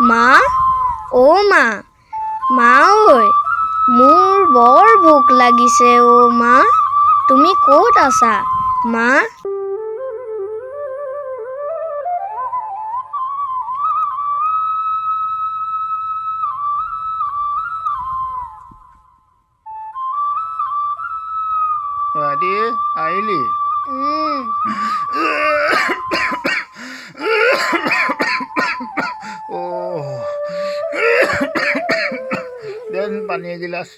মা, মা, মা ঐ, মোৰ বৰ ভোক লাগিছে মা, তুমি ক'ত আছা মা? ৰাধি আহিলি দেন পানী এগিলাচ।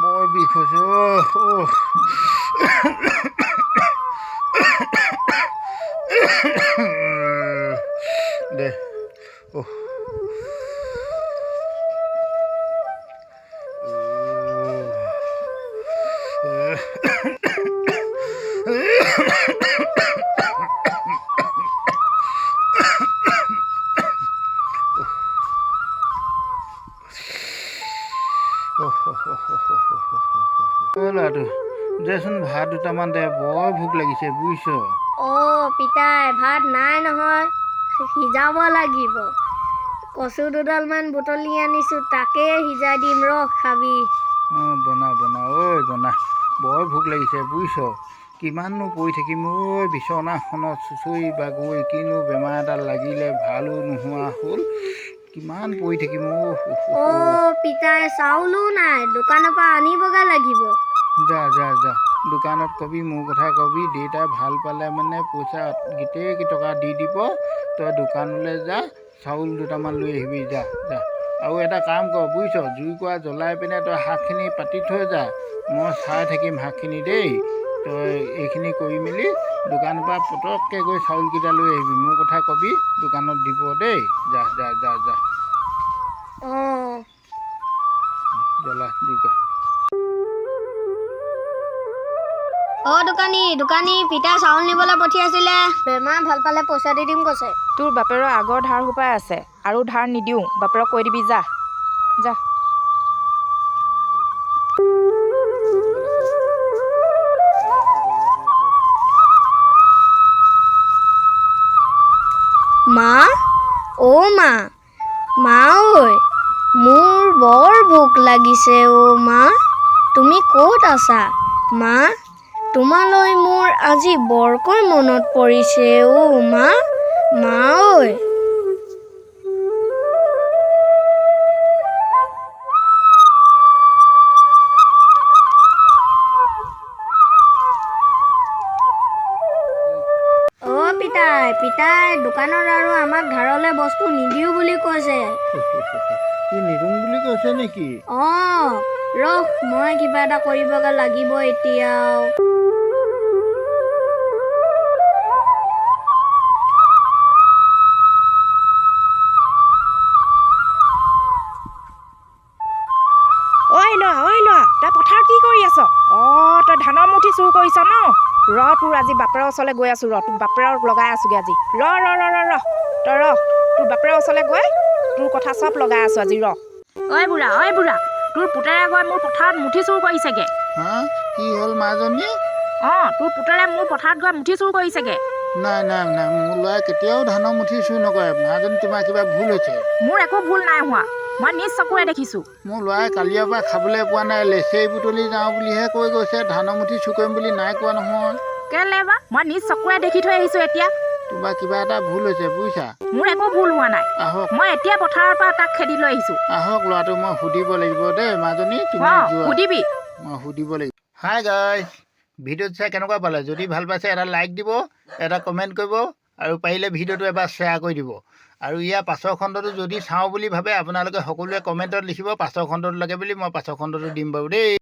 বৰ বিষ হৈছে দে ল'ৰাটো দেচোন ভাত দুটামান দে, বৰ ভোক লাগিছে বুজিছ। পিতাই, ভাত নাই নহয়, সিজাব লাগিব। কচু দুডালমান বুটলি আনিছোঁ, তাকে সিজাই দিম খাবি। বনা বনা বনা, বৰ ভোক লাগিছে বুজিছ। কিমাননো পৰি থাকিম বিচনাখনত চুচৰি বাগৰি, কিনো বেমাৰ এটা লাগিলে ভালো নোহোৱা হ'ল, কিমান পৰি থাকিম পিতাই, চাউলো নাই, দোকানৰ পৰা আনিবগৈ লাগিব। যা যা যা, দোকানত কবি, মোৰ কথা কবি, দেউতাই ভাল পালে মানে পইচা গোটেইকেইটকা দি দিব, তই দোকানলৈ যা, চাউল দুটামান লৈ আহিবি, যা যা। আৰু এটা কাম কৰ বুজিছ, জুইকুৰা জ্বলাই পিনে তই শাকখিনি পাতি থৈ যা, মই চাই থাকিম শাকখিনি দেই। তই এইখিনি কৰি মেলি দোকানৰ পৰা পটককৈ গৈ চাউলকেইটা লৈ আহিবি, মোৰ কথা কবি, দোকানত দিব দেই। যা যা যা যা। জ্বলা জুইকুৰা। দোকানী, পিতাই চাউল নিবলৈ পঠিয়াইছিলে, বেমাৰ ভাল পালে পইচা দি দিম কৈছে। তোৰ বাপেৰৰ আগৰ ধাৰ সোপাই আছে, আৰু ধাৰ নিদিওঁ, বাপেৰক কৈ দিবি, যা যা। মা, মা, মা ঐ, মোৰ বৰ ভোক লাগিছে মা, তুমি ক'ত আছা মা? তোমালৈ মোৰ আজি বৰকৈ মনত পৰিছে মা, মা ঐ। পিতাই, দোকানত আৰু আমাক ধাৰলৈ বস্তু নিদিওঁ বুলি কৈছে। নিদিওঁ বুলি কৈছে নেকি? মই কিবা এটা কৰিবগৈ লাগিব এতিয়া। ঐ ল'ৰা, তই পথাৰত কি কৰি আছ? তই ধানৰ মুঠি চুৰ কৰিছ ন? তোৰ আজি বাপেৰৰ ওচৰলৈ গৈ আছোঁ, তোৰ বাপেৰক লগাই আছোঁগৈ আজি। তই তোৰ বাপেৰৰ ওচৰলৈ গৈ তোৰ কথা চব লগাই আছোঁ আজি। ঐ বুঢ়া, তোৰ পুতেৰে গৈ মোৰ পথাৰত মুঠি চুৰ কৰিছেগৈ। কি হ'ল মাজনী? তোৰ পুতেৰে মোৰ পথাৰত গৈ মুঠি চুৰ কৰিছেগৈ। নাই, মোৰ ল'ৰাই কেতিয়াও ধানৰ মুঠি চুৰ নকৰে। মাজনী, তোমাৰ কিবা ভুল হৈছে। মোৰ একো ভুল নাই হোৱা, মই নিজ চকুৰে দেখিছোঁ। মোৰ ল'ৰাই কালিৰ পৰা খাবলৈ পোৱা নাই, লেচেৰি বুটলি যাওঁ বুলিহে কৈ গৈছে, ধানৰ মুঠি চুৰ কৰিম বুলি নাই কোৱা নহয়। কেলে বা? মই নিজ চকুৰে দেখি থৈ আহিছোঁ এতিয়া। তোমাৰ কিবা এটা ভুল হৈছে বুজিছা। মোৰ একো ভুল হোৱা নাই, আহক, মই এতিয়া পথাৰৰ পৰা তাক খেদি লৈ আহিছোঁ। আহক, ল'ৰাটো মই সুধিব লাগিব দেই মাজনী, তুমি সুধিবি। মই সুধিব লাগিব। হাই গাইজ, ভিডিঅ'টো চাই কেনেকুৱা পালে? যদি ভাল পাইছে এটা লাইক দিব, এটা কমেণ্ট কৰিব, আৰু পাৰিলে ভিডিঅ'টো এবাৰ শ্বেয়াৰ কৰি দিব। আৰু ইয়াৰ পাছৰ খণ্ডটো যদি চাওঁ বুলি ভাবে আপোনালোকে সকলোৱে কমেণ্টত লিখিব, পাছৰ খণ্ডটো লাগে বুলি, মই পাছৰ খণ্ডটো দিম বাৰু দেই।